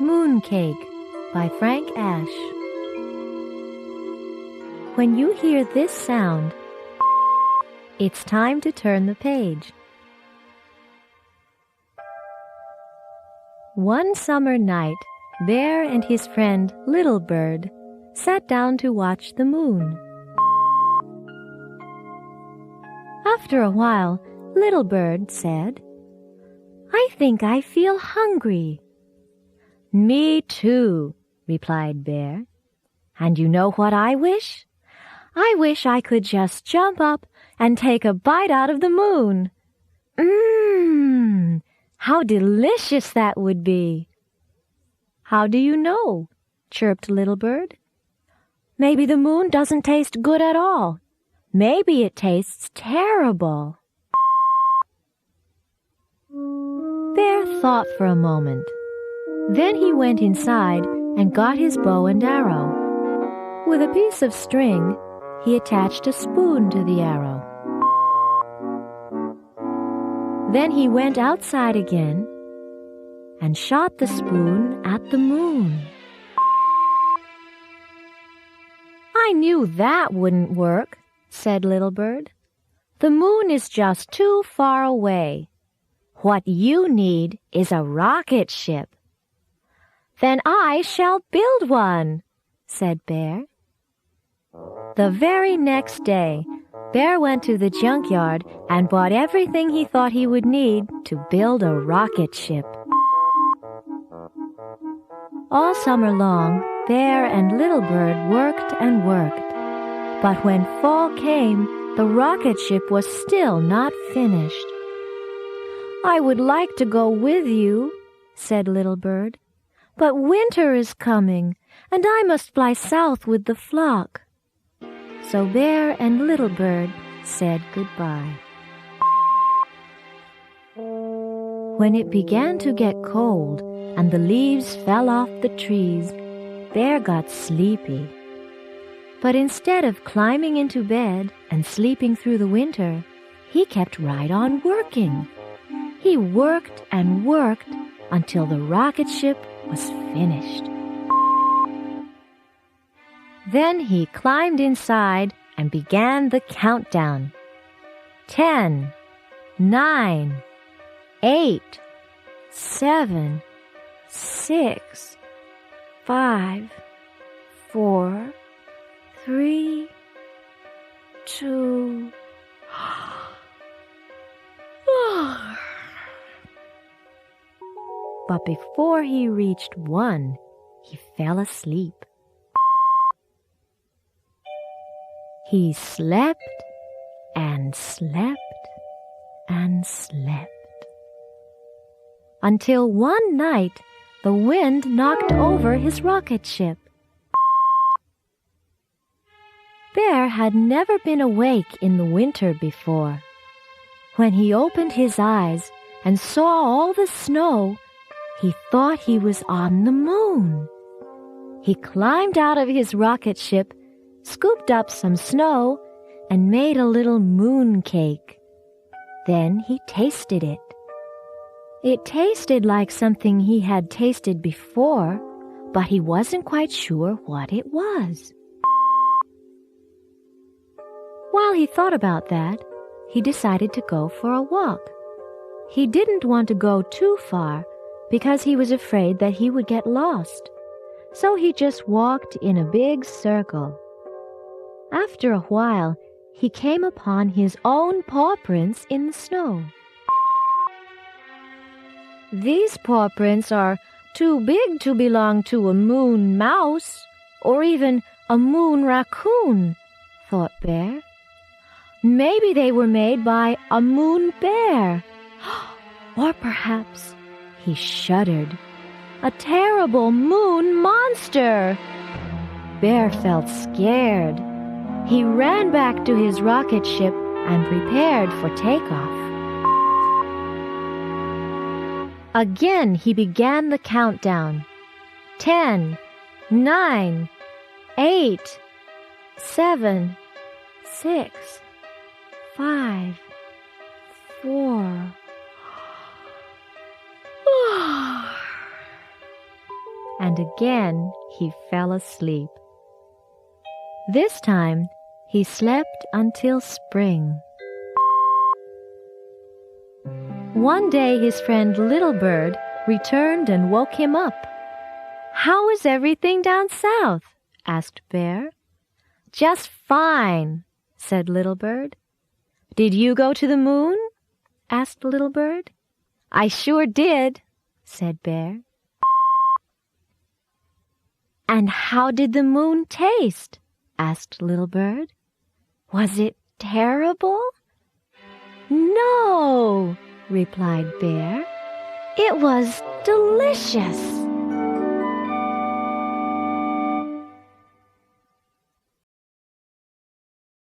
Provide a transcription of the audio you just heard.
Mooncake by Frank Ash. When you hear this sound, it's time to turn the page. One summer night, Bear and his friend Little Bird sat down to watch the moon. After a while, Little Bird said, "I think I feel hungry." "Me too," replied Bear. "And you know what I wish? I wish I could just jump up and take a bite out of the moon. How delicious that would be." "How do you know?" chirped Little Bird. "Maybe the moon doesn't taste good at all. Maybe it tastes terrible." Bear thought for a moment. Then he went inside and got his bow and arrow. With a piece of string, he attached a spoon to the arrow. Then he went outside again and shot the spoon at the moon. "I knew that wouldn't work," said Little Bird. "The moon is just too far away. What you need is a rocket ship." "Then I shall build one," said Bear. The very next day, Bear went to the junkyard and bought everything he thought he would need to build a rocket ship. All summer long, Bear and Little Bird worked and worked. But when fall came, the rocket ship was still not finished. "I would like to go with you," said Little Bird. "But winter is coming, and I must fly south with the flock." So Bear and Little Bird said goodbye. When it began to get cold and the leaves fell off the trees, Bear got sleepy. But instead of climbing into bed and sleeping through the winter, he kept right on working. He worked and worked until the rocket ship was finished. Then he climbed inside and began the countdown. 10, 9, 8, 7, 6, 5, 4, 3, 2. But before he reached 1, he fell asleep. He slept and slept and slept, until one night the wind knocked over his rocket ship. Bear had never been awake in the winter before. When he opened his eyes and saw all the snow, he thought he was on the moon. He climbed out of his rocket ship, scooped up some snow, and made a little mooncake. Then he tasted it. It tasted like something he had tasted before, but he wasn't quite sure what it was. While he thought about that, he decided to go for a walk. He didn't want to go too far because he was afraid that he would get lost. So he just walked in a big circle. After a while, he came upon his own paw prints in the snow. "These paw prints are too big to belong to a moon mouse or even a moon raccoon," thought Bear. "Maybe they were made by a moon bear. Or perhaps," he shuddered, "a terrible moon monster." Bear felt scared. He ran back to his rocket ship and prepared for takeoff. Again he began the countdown. 10, 9, 8, 7, 6, 5, 4. and again he fell asleep. This time he slept until spring. One day his friend Little Bird returned and woke him up. "How is everything down south?" asked Bear. "Just fine," said Little Bird. "Did you go to the moon?" asked Little Bird. "I sure did," said Bear. "And how did the moon taste?" asked Little Bird. "Was it terrible?" "No," replied Bear. "It was delicious."